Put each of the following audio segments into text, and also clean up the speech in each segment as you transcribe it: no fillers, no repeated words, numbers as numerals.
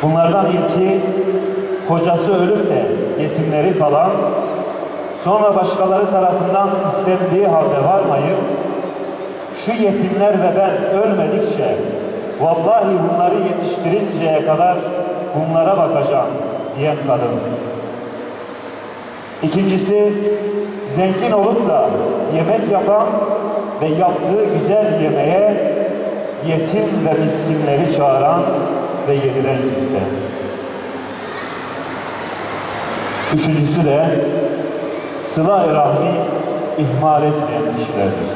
Bunlardan ilki kocası ölüp de yetimleri kalan, sonra başkaları tarafından istendiği halde varmayıp, şu yetimler ve ben ölmedikçe vallahi bunları yetiştirinceye kadar bunlara bakacağım diyen kadın. İkincisi, zengin olup da yemek yapan ve yaptığı güzel yemeğe yetim ve miskinleri çağıran ve yediren kimse. Üçüncüsü de sıla-i rahmi ihmal etmeyen kişilerdir.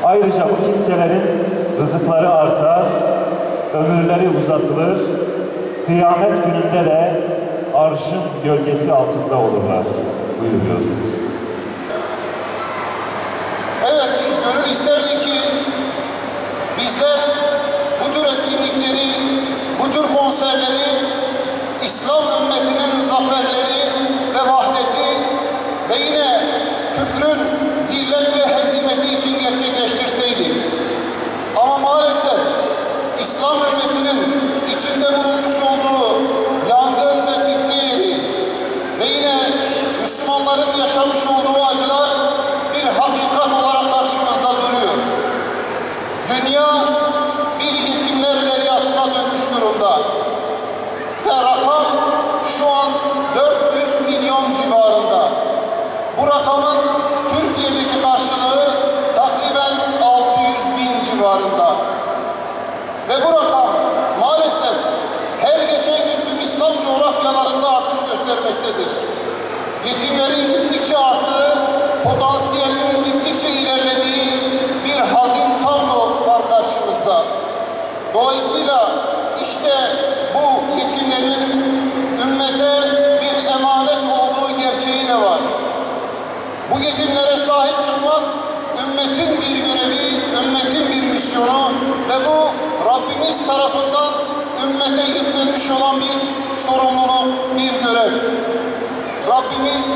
Ayrıca bu kimselerin rızıkları artar, ömürleri uzatılır, kıyamet gününde de arşın gölgesi altında olurlar buyuruyor. Evet, gönül isterdi ki bizler bu tür etkinlikleri, bu tür konserleri, İslam ümmetinin zaferleri ve vahdeti ve yine küfrün zillet ve hezimeti için gerçekleştirseydik. Ama maalesef İslam ümmetinin içinde bulunmuş olduğu yangın ve fitne yeri ve yine Müslümanların yaşamış olduğu acılar bir hakikat olarak karşımızda duruyor. Dünya bir yetimler deryasına dönmüş durumda. Ve rakam şu an 400 milyon civarında. Bu rakamın Türkiye'deki karşılığı takriben 600 bin civarında. Ve bu rakam maalesef her geçen gün tüm İslam coğrafyalarında artış göstermektedir. Yetimlerin gittikçe arttığı, potansiyelinin gittikçe ilerlediği bir hazin tablo var karşımızda. Dolayısıyla işte bu yetimlerin ümmete bir emanet olduğu gerçeği de var. Bu yetimlere sahip çıkmak ümmetin bir görevi, ümmetin bir misyonu ve bu Rabbimiz tarafından ümmete yüklenmiş olan bir sorumluluk, bir görev. Rabbimiz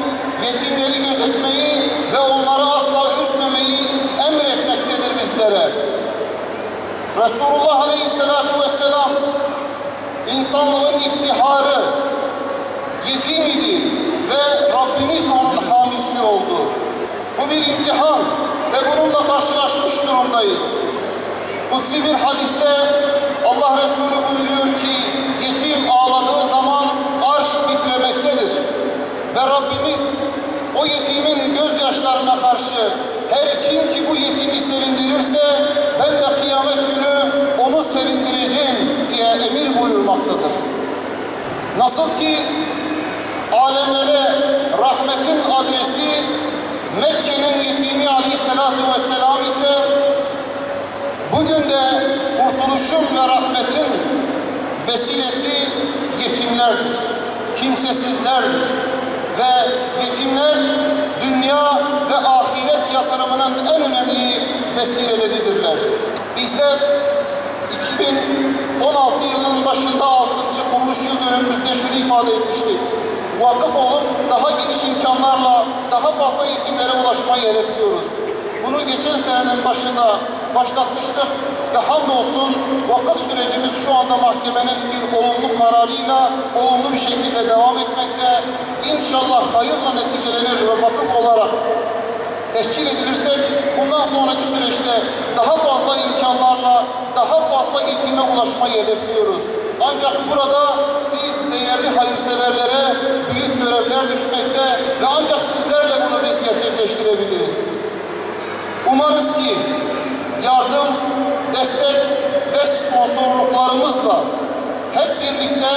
yetimleri gözetmeyi ve onları asla üzmemeyi emretmektedir bizlere. Resulullah Aleyhisselatü Vesselam insanlığın iftiharı, yetim idi ve Rabbimiz onun hamisi oldu. Bu bir imtihan ve bununla karşılaşmış durumdayız. Kutsi bir hadiste Allah Resulü buyuruyor ki yetim ağladığı zaman arş titremektedir. Ve Rabbimiz o yetimin gözyaşlarına karşı her kim ki bu yetimi sevindirirse ben de kıyamet günü onu sevindireceğim diye emir buyurmaktadır. Nasıl ki alemlere rahmetin adresi Mekke'nin yetimi Aleyhisselatü Vesselam ise bugün de kurtuluşun ve rahmetin vesilesi yetimlerdir, kimsesizlerdir. Ve yetimler dünya ve ahiret yatırımının en önemli vesileleridirler. Bizler 2016 yılının başında 6. Kumlu kuruluş yıl dönümümüzde şunu ifade etmiştik. Vakıf olup daha geniş imkanlarla daha fazla yetimlere ulaşmayı hedefliyoruz. Bunu geçen senenin başında başlatmıştık ve hamdolsun vakıf sürecimiz şu anda mahkemenin bir olumlu kararıyla olumlu bir şekilde devam etmekte. İnşallah hayırla neticelenir ve vakıf olarak teşkil edilirsek bundan sonraki süreçte daha fazla imkanlarla daha fazla yetime ulaşmayı hedefliyoruz. Ancak burada siz değerli hayırseverlere büyük görevler düşmekte ve ancak sizlerle bunu biz gerçekleştirebiliriz. Umarız ki yardım, destek ve sponsorluklarımızla hep birlikte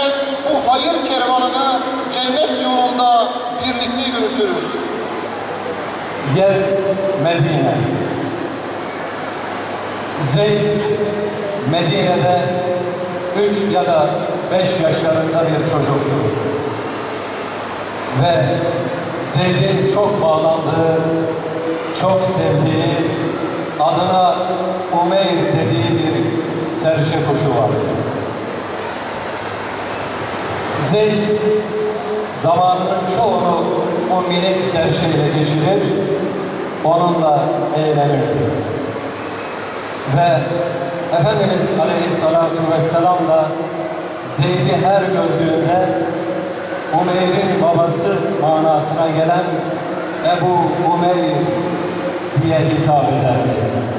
bu hayır kervanını cennet yolunda birlikte yürütürüz. Yer Medine. Zeyd Medine'de 3 ya da 5 yaşlarında bir çocuktu. Ve Zeyd'in çok bağlandığı, çok sevdiği, adına Umeyr dediği bir serçe kuşu vardı. Zeyd zamanının çoğunu o minik serçeyle geçirir, onunla eğlenirdi. Ve Efendimiz Aleyhisselatü Vesselam da Zeyd'i her gördüğünde Umeyr'in babası manasına gelen Ebu Umeyr diye hitap ederdi.